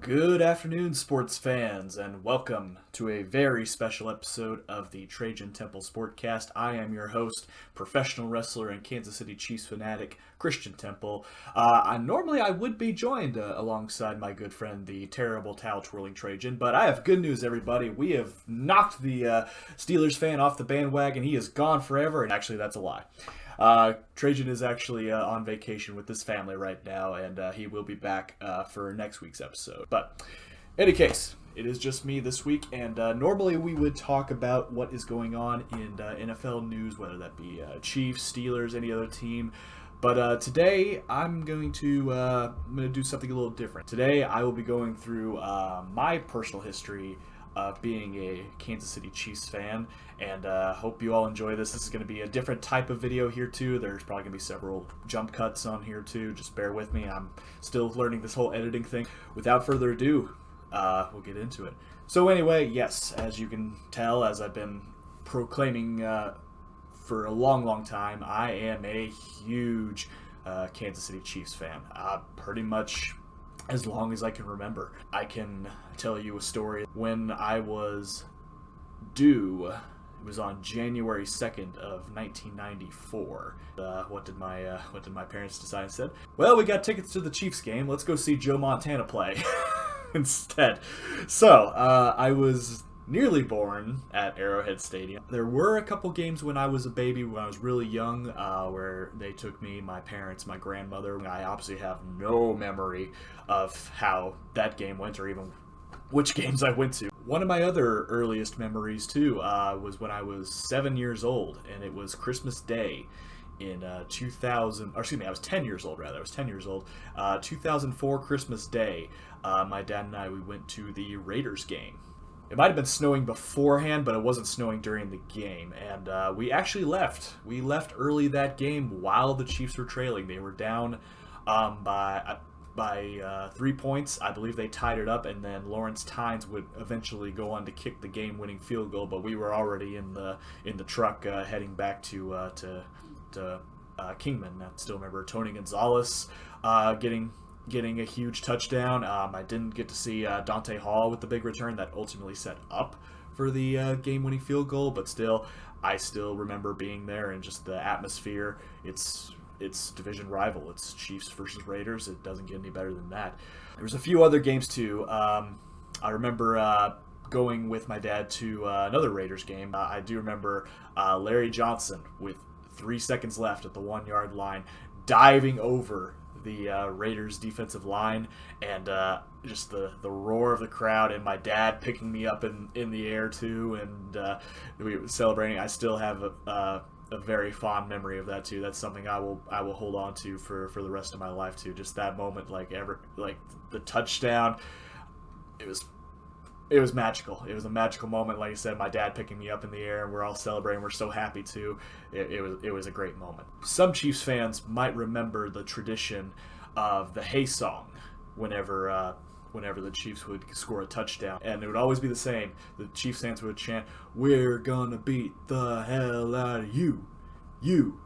Good afternoon, sports fans, and welcome to a very special episode of the Trajan Temple Sportcast. I am your host, professional wrestler and Kansas City Chiefs fanatic, Christian Temple. Normally I would be joined alongside my good friend, the terrible towel-twirling Trajan, but I have good news, everybody. We have knocked the Steelers fan off the bandwagon. He is gone forever, and actually that's a lie. Trajan is actually on vacation with his family right now, and he will be back for next week's episode. But in any case, it is just me this week, and normally we would talk about what is going on in NFL news, whether that be Chiefs, Steelers, any other team. But today I'm going to do something a little different. Today I will be going through my personal history of being a Kansas City Chiefs fan, and hope you all enjoy this. This is going to be a different type of video here too. There's probably going to be several jump cuts on here too. Just bear with me. I'm still learning this whole editing thing. Without further ado, we'll get into it. So anyway, yes, as you can tell, as I've been proclaiming for a long time, I am a huge Kansas City Chiefs fan. Pretty much as long as I can remember. I can tell you a story. When I was due, it was on January 2nd of 1994. What did my parents decide? I said, well, we got tickets to the Chiefs game. Let's go see Joe Montana play instead. So I was nearly born at Arrowhead Stadium. There were a couple games when I was a baby, when I was really young, where they took me, my parents, my grandmother. I obviously have no memory of how that game went or even which games I went to. One of my other earliest memories too was when I was 7 years old, and it was Christmas Day in 2000, or excuse me, I was 10 years old rather. I was 10 years old. 2004 Christmas Day, my dad and I, we went to the Raiders game. It might have been snowing beforehand, but it wasn't snowing during the game. And we actually left. We left early that game while the Chiefs were trailing. They were down by 3 points. I believe they tied it up, and then Lawrence Tynes would eventually go on to kick the game-winning field goal. But we were already in the truck heading back to Kingman. I still remember Tony Gonzalez getting a huge touchdown. I didn't get to see Dante Hall with the big return that ultimately set up for the game-winning field goal, but still, I still remember being there and just the atmosphere. It's division rival. It's Chiefs versus Raiders. It doesn't get any better than that. There was a few other games too. I remember going with my dad to another Raiders game. I do remember Larry Johnson with 3 seconds left at the 1-yard line diving over the Raiders defensive line, and just the roar of the crowd, and my dad picking me up in the air too, and we were celebrating. I still have a very fond memory of that too. That's something I will hold on to for the rest of my life too. Just that moment, like the touchdown, it was magical. It was a magical moment. Like I said, my dad picking me up in the air, and we're all celebrating. We're so happy too. It was a great moment. Some Chiefs fans might remember the tradition of the Hey song whenever the Chiefs would score a touchdown, and it would always be the same. The Chiefs fans would chant, "We're gonna beat the hell out of you, you,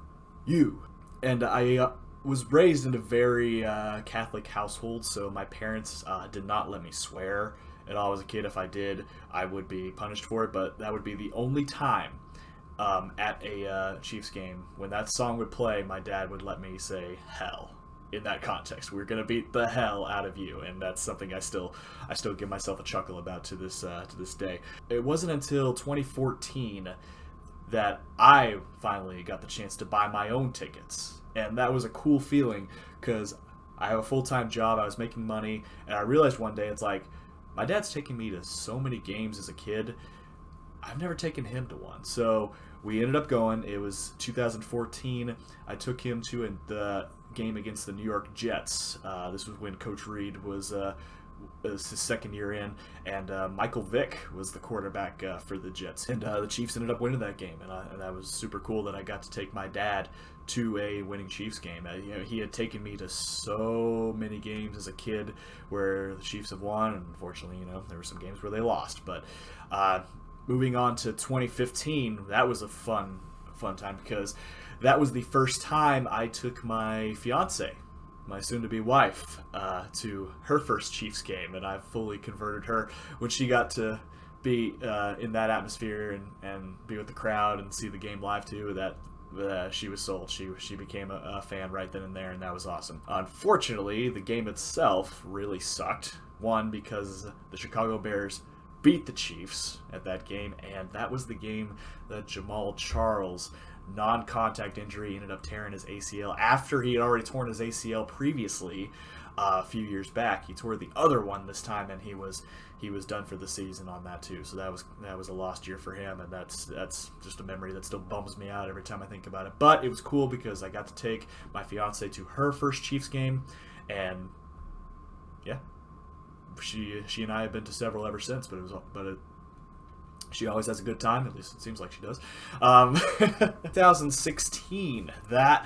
you." And I was raised in a very Catholic household, so my parents did not let me swear at all as a kid. If I did, I would be punished for it, but that would be the only time at a Chiefs game when that song would play, my dad would let me say hell in that context. We're gonna beat the hell out of you, and that's something I still give myself a chuckle about to this day. It wasn't until 2014 that I finally got the chance to buy my own tickets, and that was a cool feeling because I have a full-time job, I was making money, and I realized one day, it's like, my dad's taking me to so many games as a kid. I've never taken him to one. So we ended up going. It was 2014. I took him to the game against the New York Jets. This was when Coach Reed was his second year in, and Michael Vick was the quarterback for the Jets. And the Chiefs ended up winning that game, and that was super cool that I got to take my dad to a winning Chiefs game. He had taken me to so many games as a kid where the Chiefs have won, and unfortunately, there were some games where they lost. But moving on to 2015, that was a fun time because that was the first time I took my fiance my soon-to-be wife to her first Chiefs game, and I've fully converted her when she got to be in that atmosphere and be with the crowd and see the game live too. That she was sold. She became a fan right then and there, and that was awesome. Unfortunately, the game itself really sucked. One, because the Chicago Bears beat the Chiefs at that game, and that was the game that Jamal Charles, non-contact injury, ended up tearing his ACL after he had already torn his ACL previously a few years back. He tore the other one this time, and he was done for the season on that too. So that was a lost year for him, and that's just a memory that still bums me out every time I think about it. But it was cool because I got to take my fiance to her first Chiefs game, and yeah, she and I have been to several ever since. She always has a good time. At least it seems like she does. 2016, that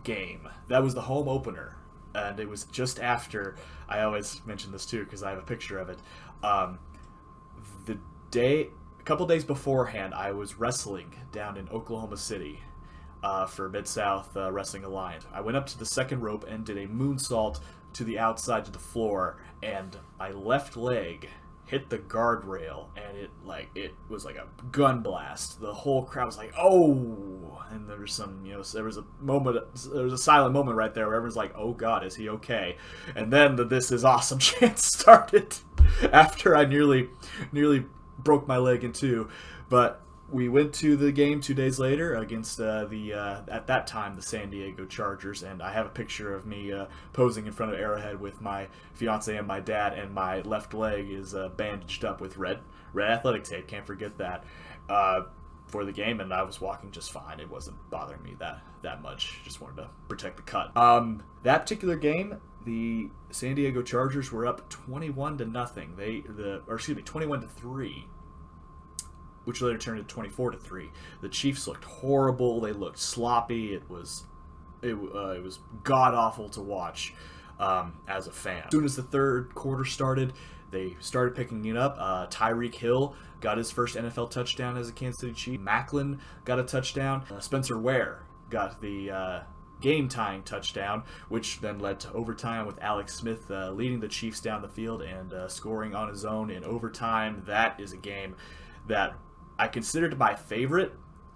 game, that was the home opener. And it was just after, I always mention this too because I have a picture of it. A couple days beforehand, I was wrestling down in Oklahoma City for Mid-South Wrestling Alliance. I went up to the second rope and did a moonsault to the outside to the floor, and my left leg hit the guardrail, and it was like a gun blast. The whole crowd was like, "Oh!" And there was there was a silent moment right there where everyone's like, "Oh God, is he okay?" And then the "This is awesome" chant started after I nearly broke my leg in two. But we went to the game 2 days later against at that time, the San Diego Chargers, and I have a picture of me posing in front of Arrowhead with my fiance and my dad, and my left leg is bandaged up with red athletic tape, can't forget that, for the game, and I was walking just fine. It wasn't bothering me that much, just wanted to protect the cut. That particular game, the San Diego Chargers were up 21-0. 21-3. Which later turned to 24-3. The Chiefs looked horrible. They looked sloppy. It was god awful to watch as a fan. As soon as the third quarter started, they started picking it up. Tyreek Hill got his first NFL touchdown as a Kansas City Chief. Macklin got a touchdown. Spencer Ware got the game-tying touchdown, which then led to overtime with Alex Smith leading the Chiefs down the field and scoring on his own in overtime. That is a game that I considered my favorite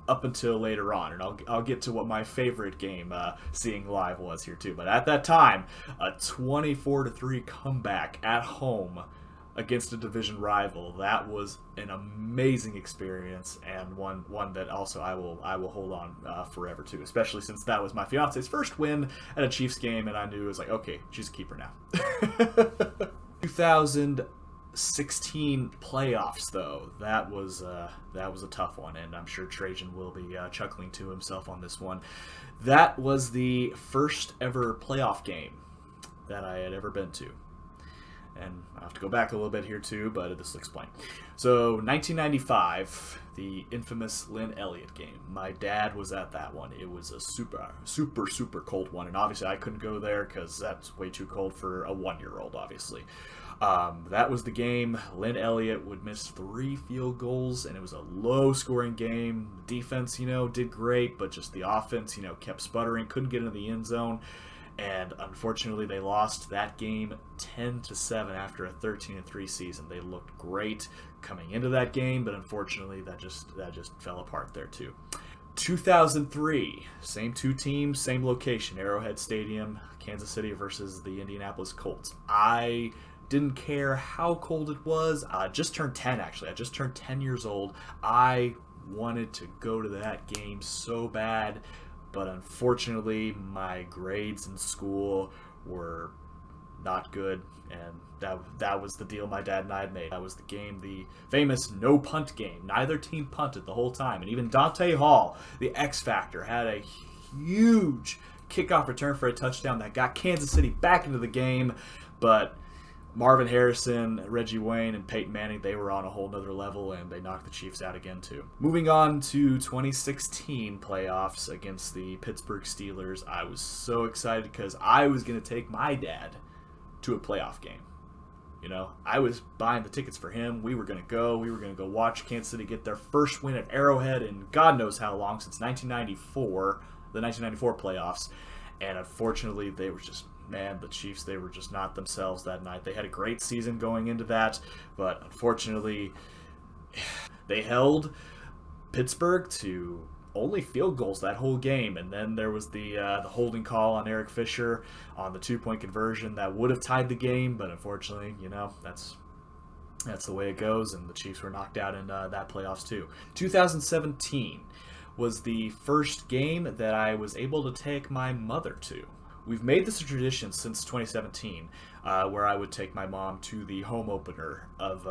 up until later on, and I'll get to what my favorite game seeing live was here too. But at that time, a 24-3 comeback at home against a division rival, that was an amazing experience, and one that also I will hold on forever too, especially since that was my fiance's first win at a Chiefs game, and I knew it was like, okay, she's a keeper now. 2016 playoffs, though, that was a tough one, and I'm sure Trajan will be chuckling to himself on this one. That was the first ever playoff game that I had ever been to, and I have to go back a little bit here too, but this will explain. So 1995, the infamous Lynn Elliott game. My dad was at that one. It was a super cold one, and obviously I couldn't go there because that's way too cold for a 1-year-old, obviously. That was the game. Lynn Elliott would miss 3 field goals, and it was a low-scoring game. The defense, did great, but just the offense, kept sputtering, couldn't get into the end zone, and unfortunately they lost that game 10-7 after a 13-3 season. They looked great coming into that game, but unfortunately that just fell apart there too. 2003, same 2 teams, same location, Arrowhead Stadium, Kansas City versus the Indianapolis Colts. I didn't care how cold it was. I just turned 10, actually. I just turned 10 years old. I wanted to go to that game so bad, but unfortunately my grades in school were not good, and that was the deal my dad and I had made. That was the game, the famous no punt game. Neither team punted the whole time, and even Dante Hall, the X Factor, had a huge kickoff return for a touchdown that got Kansas City back into the game, but Marvin Harrison, Reggie Wayne, and Peyton Manning, they were on a whole nother level, and they knocked the Chiefs out again too. Moving on to 2016 playoffs against the Pittsburgh Steelers. I was so excited because I was going to take my dad to a playoff game. I was buying the tickets for him. We were going to go watch Kansas City get their first win at Arrowhead in God knows how long, since 1994, the 1994 playoffs. And unfortunately, they were just man, the Chiefs, they were just not themselves that night. They had a great season going into that, but unfortunately, they held Pittsburgh to only field goals that whole game, and then there was the holding call on Eric Fisher on the 2-point conversion that would have tied the game, but unfortunately, that's the way it goes, and the Chiefs were knocked out in that playoffs too. 2017 was the first game that I was able to take my mother to. We've made this a tradition since 2017, where I would take my mom to the home opener of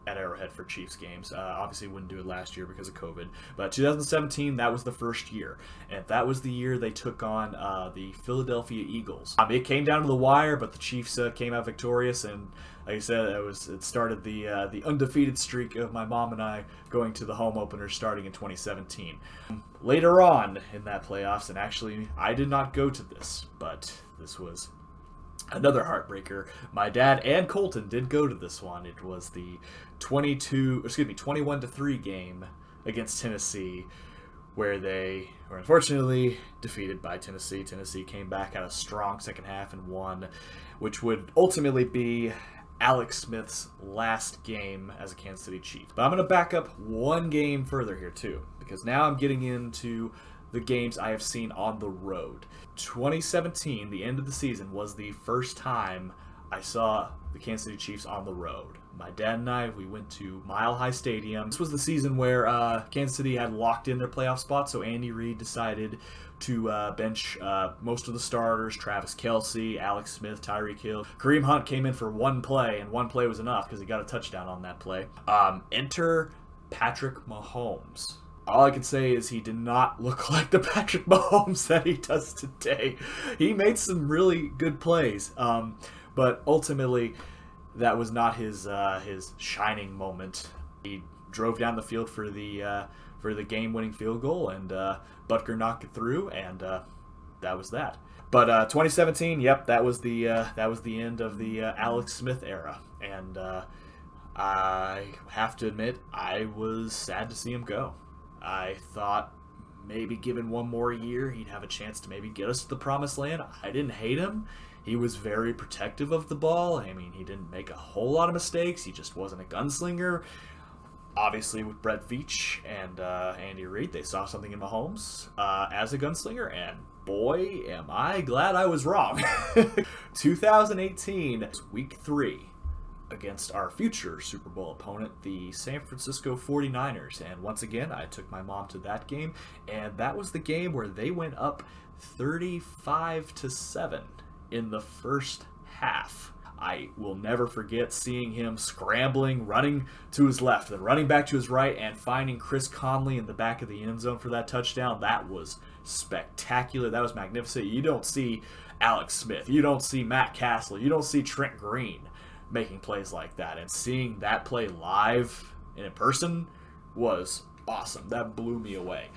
at Arrowhead for Chiefs games. Obviously wouldn't do it last year because of COVID, but 2017, that was the first year, and that was the year they took on the Philadelphia Eagles. It came down to the wire, but the Chiefs came out victorious, and like I said, it started the undefeated streak of my mom and I going to the home opener starting in 2017. Later on in that playoffs, and actually I did not go to this, but this was another heartbreaker. My dad and Colton did go to this one. It was the 21-3 game against Tennessee, where they were unfortunately defeated by Tennessee. Tennessee came back at a strong second half and won, which would ultimately be Alex Smith's last game as a Kansas City Chief. But I'm going to back up one game further here too, because now I'm getting into the games I have seen on the road. 2017, the end of the season, was the first time I saw the Kansas City Chiefs on the road. My dad and I, we went to Mile High Stadium. This was the season where Kansas City had locked in their playoff spot, so Andy Reid decided to bench most of the starters: Travis Kelce, Alex Smith, Tyreek Hill. Kareem Hunt came in for one play, and one play was enough because he got a touchdown on that play. Enter Patrick Mahomes. All I can say is he did not look like the Patrick Mahomes that he does today. He made some really good plays, but ultimately that was not his shining moment. He drove down the field for the game-winning field goal, and Butker knocked it through, and that was that. But 2017, yep, that was the end of the Alex Smith era, and I have to admit I was sad to see him go. I thought maybe given one more year, he'd have a chance to maybe get us to the promised land. I didn't hate him. He was very protective of the ball. I mean, he didn't make a whole lot of mistakes. He just wasn't a gunslinger. Obviously, with Brett Veach and Andy Reid, they saw something in Mahomes as a gunslinger, and boy, am I glad I was wrong. 2018, Week 3. Against our future Super Bowl opponent, the San Francisco 49ers. And once again, I took my mom to that game, and that was the game where they went up 35-7 in the first half. I will never forget seeing him scrambling, running to his left, then running back to his right, and finding Chris Conley in the back of the end zone for that touchdown. That was spectacular. That was magnificent. You don't see Alex Smith. You don't see Matt Castle. You don't see Trent Green making plays like that, and seeing that play live and in person was awesome. That blew me away.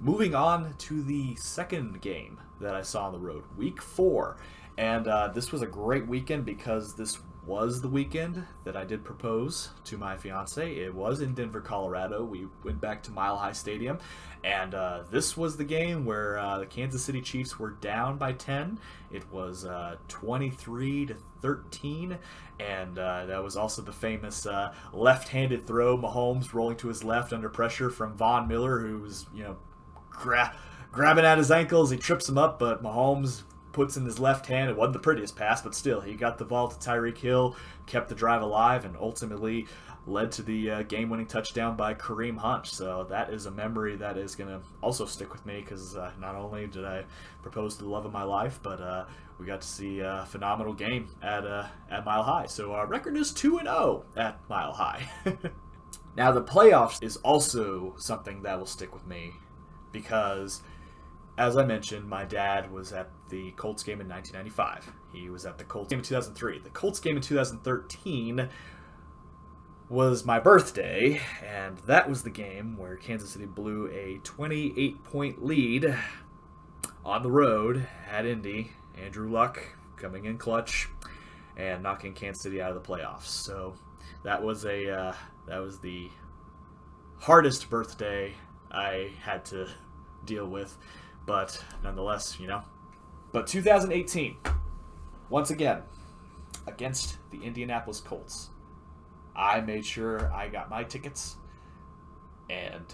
Moving on to the second game that I saw on the road, Week 4, and this was a great weekend because this was the weekend that I did propose to my fiance. It was in Denver, Colorado. We went back to Mile High Stadium, and this was the game where the Kansas City Chiefs were down by 10. It was 23-13, and that was also the famous left-handed throw. Mahomes rolling to his left under pressure from Von Miller, who was grabbing at his ankles. He trips him up, but Mahomes puts in his left hand. It wasn't the prettiest pass, but still, he got the ball to Tyreek Hill, kept the drive alive, and ultimately led to the game-winning touchdown by Kareem Hunt. So that is a memory that is going to also stick with me, because not only did I propose to the love of my life, but we got to see a phenomenal game at Mile High. So our record is 2-0 at Mile High. Now, the playoffs is also something that will stick with me, because as I mentioned, my dad was at the Colts game in 1995. He was at the Colts game in 2003. The Colts game in 2013 was my birthday, and that was the game where Kansas City blew a 28-point lead on the road at Indy. Andrew Luck coming in clutch and knocking Kansas City out of the playoffs. So that was the hardest birthday I had to deal with. But nonetheless, But 2018, once again, against the Indianapolis Colts. I made sure I got my tickets, and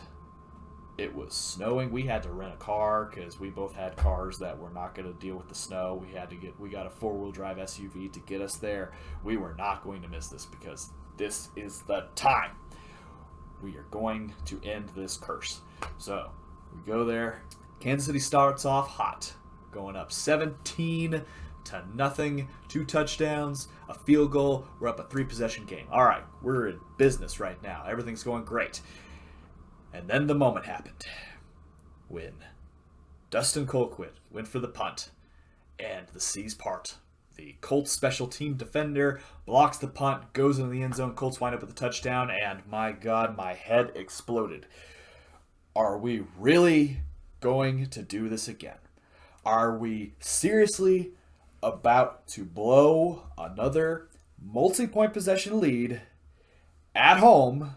it was snowing. We had to rent a car because we both had cars that were not going to deal with the snow. We got a 4-wheel drive SUV to get us there. We were not going to miss this because this is the time. We are going to end this curse. So we go there. Kansas City starts off hot, going up 17-0, 2 touchdowns, a field goal. We're up a 3-possession game. All right, we're in business right now. Everything's going great. And then the moment happened when Dustin Colquitt went for the punt and the seas part. The Colts special team defender blocks the punt, goes into the end zone. Colts wind up with a touchdown, and my God, my head exploded. Are we really going to do this again? Are we seriously about to blow another multi-point possession lead at home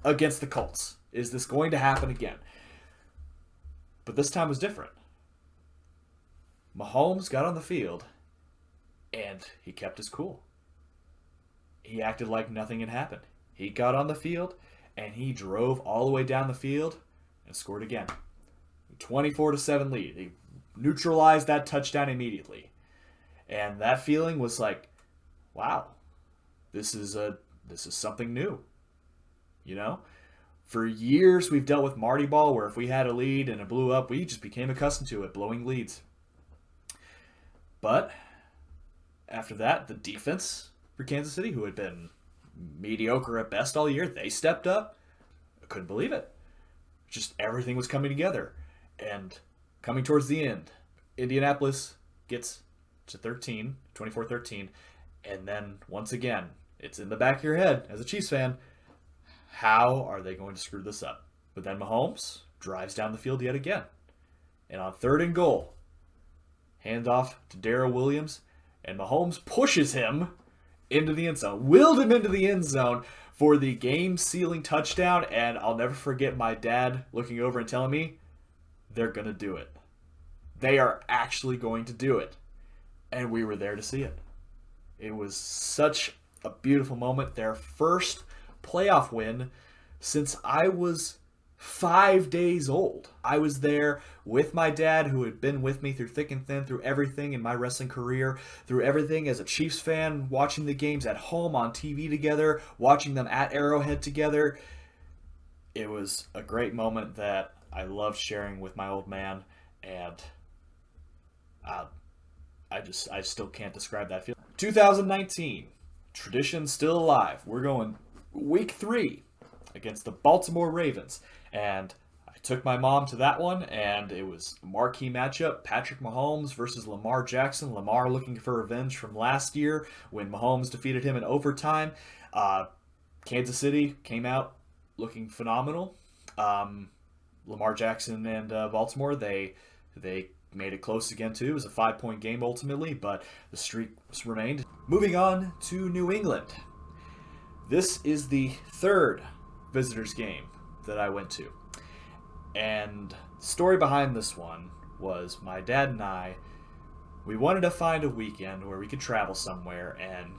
against the Colts? Is this going to happen again? But this time was different. Mahomes got on the field, and he kept his cool. He acted like nothing had happened. He got on the field, and he drove all the way down the field and scored again. 24-7 lead. He neutralized that touchdown immediately. And that feeling was like, wow, this is something new. You know? For years, we've dealt with Marty Ball, where if we had a lead and it blew up, we just became accustomed to it, blowing leads. But after that, the defense for Kansas City, who had been mediocre at best all year, they stepped up. I couldn't believe it. Just everything was coming together. And coming towards the end, Indianapolis gets to 24-13. And then, once again, it's in the back of your head as a Chiefs fan. How are they going to screw this up? But then Mahomes drives down the field yet again. And on 3rd and goal, hand off to Darrell Williams, and Mahomes pushes him into the end zone, willed him into the end zone for the game-sealing touchdown, and I'll never forget my dad looking over and telling me, they're going to do it. They are actually going to do it. And we were there to see it. It was such a beautiful moment. Their first playoff win since I was 5 days old. I was there with my dad, who had been with me through thick and thin, through everything in my wrestling career, through everything as a Chiefs fan, watching the games at home on TV together, watching them at Arrowhead together. It was a great moment that I loved sharing with my old man, and I still can't describe that feeling. 2019, tradition still alive. We're going Week 3 against the Baltimore Ravens, and I took my mom to that one, and it was a marquee matchup. Patrick Mahomes versus Lamar Jackson. Lamar looking for revenge from last year when Mahomes defeated him in overtime. Kansas City came out looking phenomenal. Lamar Jackson and Baltimore, they made it close again too. It was a 5-point game ultimately, but the streak remained. Moving on to New England. This is the 3rd visitors game that I went to. And the story behind this one was my dad and I, we wanted to find a weekend where we could travel somewhere and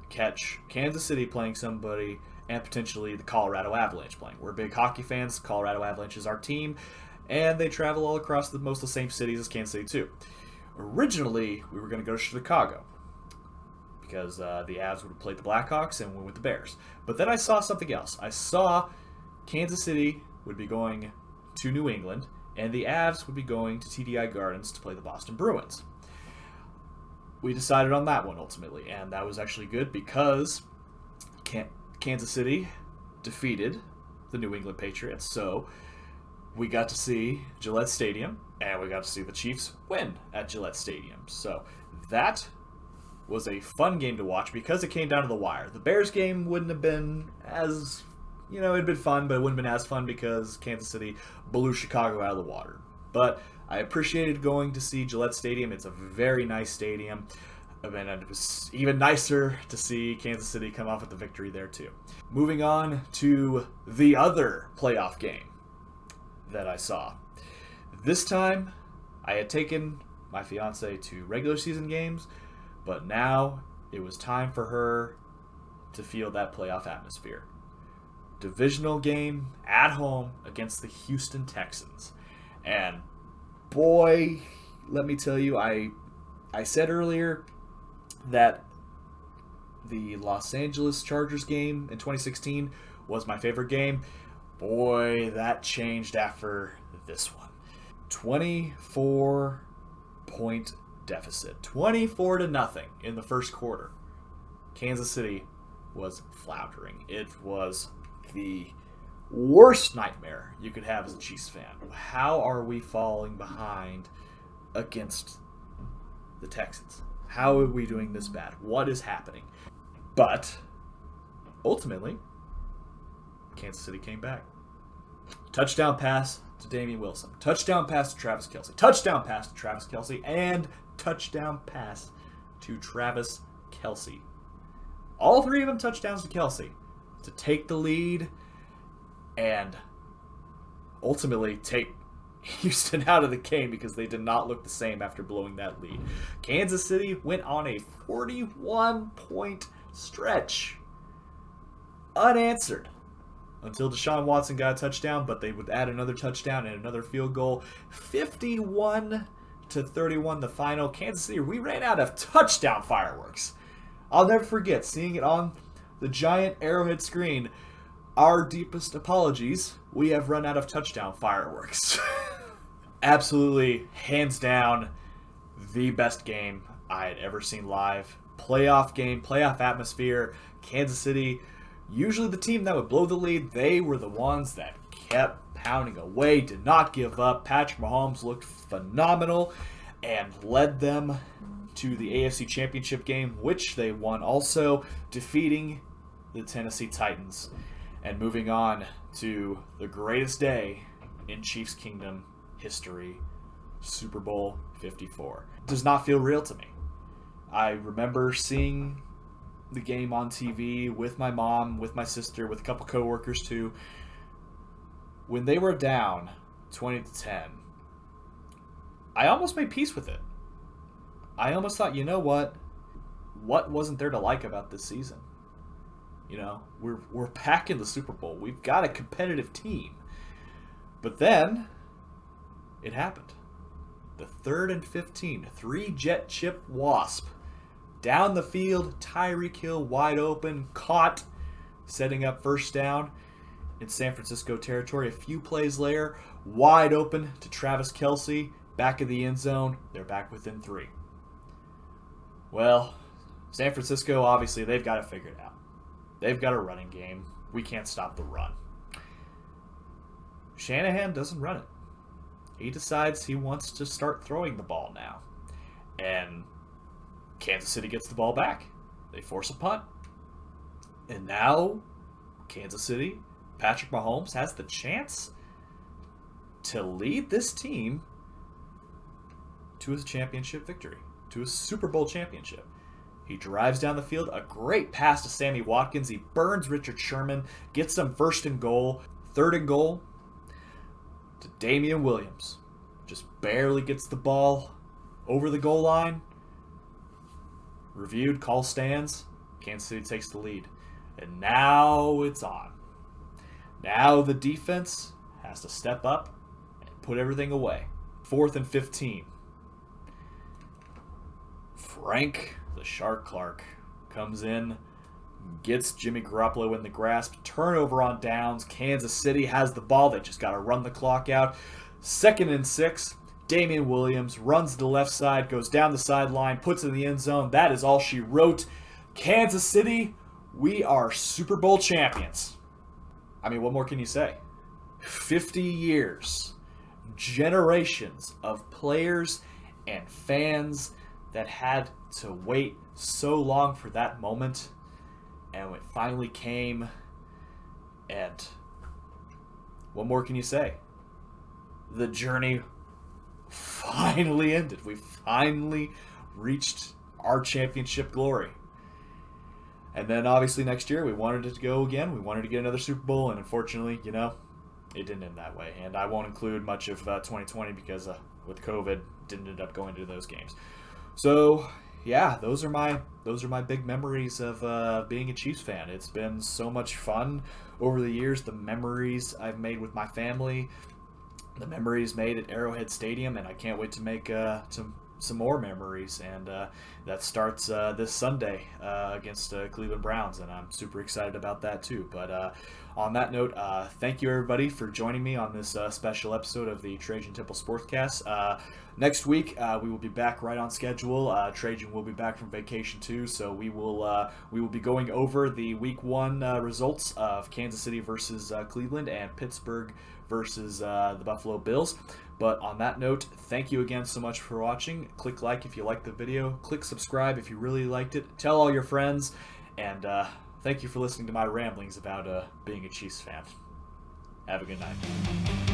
catch Kansas City playing somebody and potentially the Colorado Avalanche playing. We're big hockey fans. Colorado Avalanche is our team. And they travel all across most of the same cities as Kansas City too. Originally, we were going to go to Chicago, because the Avs would have played the Blackhawks and went with the Bears. But then I saw something else. I saw Kansas City would be going to New England, and the Avs would be going to TDI Gardens to play the Boston Bruins. We decided on that one ultimately, and that was actually good because Kansas City defeated the New England Patriots, so we got to see Gillette Stadium, and we got to see the Chiefs win at Gillette Stadium. So that was a fun game to watch because it came down to the wire. The Bears game wouldn't have been as, it'd been fun, but it wouldn't have been as fun because Kansas City blew Chicago out of the water. But I appreciated going to see Gillette Stadium. It's a very nice stadium. And it was even nicer to see Kansas City come off with the victory there too. Moving on to the other playoff game that I saw. This time, I had taken my fiance to regular season games, But now it was time for her to feel that playoff atmosphere. Divisional game at home against the Houston Texans. And boy, let me tell you, I said earlier that the Los Angeles Chargers game in 2016 was my favorite game. Boy, that changed after this one. 24-point deficit. 24-0 in the first quarter. Kansas City was floundering. It was the worst nightmare you could have as a Chiefs fan. How are we falling behind against the Texans? How are we doing this bad? What is happening? But ultimately, Kansas City came back. Touchdown pass to Damian Wilson. Touchdown pass to Travis Kelce. Touchdown pass to Travis Kelce. And touchdown pass to Travis Kelce. All three of them touchdowns to Kelce to take the lead and ultimately take Houston out of the game because they did not look the same after blowing that lead. Kansas City went on a 41-point stretch unanswered until Deshaun Watson got a touchdown, but they would add another touchdown and another field goal. 51-31 the final. Kansas City, we ran out of touchdown fireworks. I'll never forget seeing it on the giant Arrowhead screen. Our deepest apologies. We have run out of touchdown fireworks. Absolutely, hands down, the best game I had ever seen live. Playoff game, playoff atmosphere. Kansas City, usually the team that would blow the lead, they were the ones that kept pounding away, did not give up. Patrick Mahomes looked phenomenal and led them to the AFC Championship game, which they won also, defeating the Tennessee Titans and moving on to the greatest day in Chiefs Kingdom history, Super Bowl 54. Does not feel real to me. I remember seeing the game on TV with my mom, with my sister, with a couple coworkers too. When they were down 20-10, I almost made peace with it. I almost thought, you know what? What wasn't there to like about this season? You know, we're back in the Super Bowl. We've got a competitive team. But then it happened. The 3rd and 15, 3-jet chip wasp. Down the field, Tyreek Hill wide open, caught, setting up first down in San Francisco territory. A few plays later, wide open to Travis Kelce, back of the end zone. They're back within 3. Well, San Francisco, obviously, they've got it figured out. They've got a running game. We can't stop the run. Shanahan doesn't run it. He decides he wants to start throwing the ball now. And Kansas City gets the ball back. They force a punt. And now, Kansas City, Patrick Mahomes has the chance to lead this team to his championship victory, to a Super Bowl championship. He drives down the field, a great pass to Sammy Watkins. He burns Richard Sherman, gets them 1st and goal, 3rd and goal to Damian Williams. Just barely gets the ball over the goal line. Reviewed, call stands. Kansas City takes the lead. And now it's on. Now the defense has to step up and put everything away. 4th and 15. Frank the Shark Clark comes in, gets Jimmy Garoppolo in the grasp. Turnover on downs. Kansas City has the ball. They just got to run the clock out. 2nd and 6. Damian Williams runs to the left side, goes down the sideline, puts it in the end zone. That is all she wrote. Kansas City, we are Super Bowl champions. I mean, what more can you say? 50 years, generations of players and fans that had to wait so long for that moment, and it finally came, and what more can you say? The journey finally ended. We finally reached our championship glory. And then obviously next year we wanted it to go again. We wanted to get another Super Bowl, and unfortunately, you know, it didn't end that way. And I won't include much of 2020 because with COVID, didn't end up going to those games. So yeah, those are my big memories of being a Chiefs fan. It's been so much fun over the years. The memories I've made with my family, the memories made at Arrowhead Stadium, and I can't wait to make some more memories. And that starts this Sunday against Cleveland Browns, and I'm super excited about that too. But on that note, thank you everybody for joining me on this special episode of the Trajan Temple Sportcast. Next week we will be back right on schedule. Trajan will be back from vacation too, so we will be going over the Week 1 results of Kansas City versus Cleveland and Pittsburgh versus the Buffalo Bills. But on that note, thank you again so much for watching. Click like if you liked the video. Click subscribe if you really liked it. Tell all your friends. And thank you for listening to my ramblings about being a Chiefs fan. Have a good night.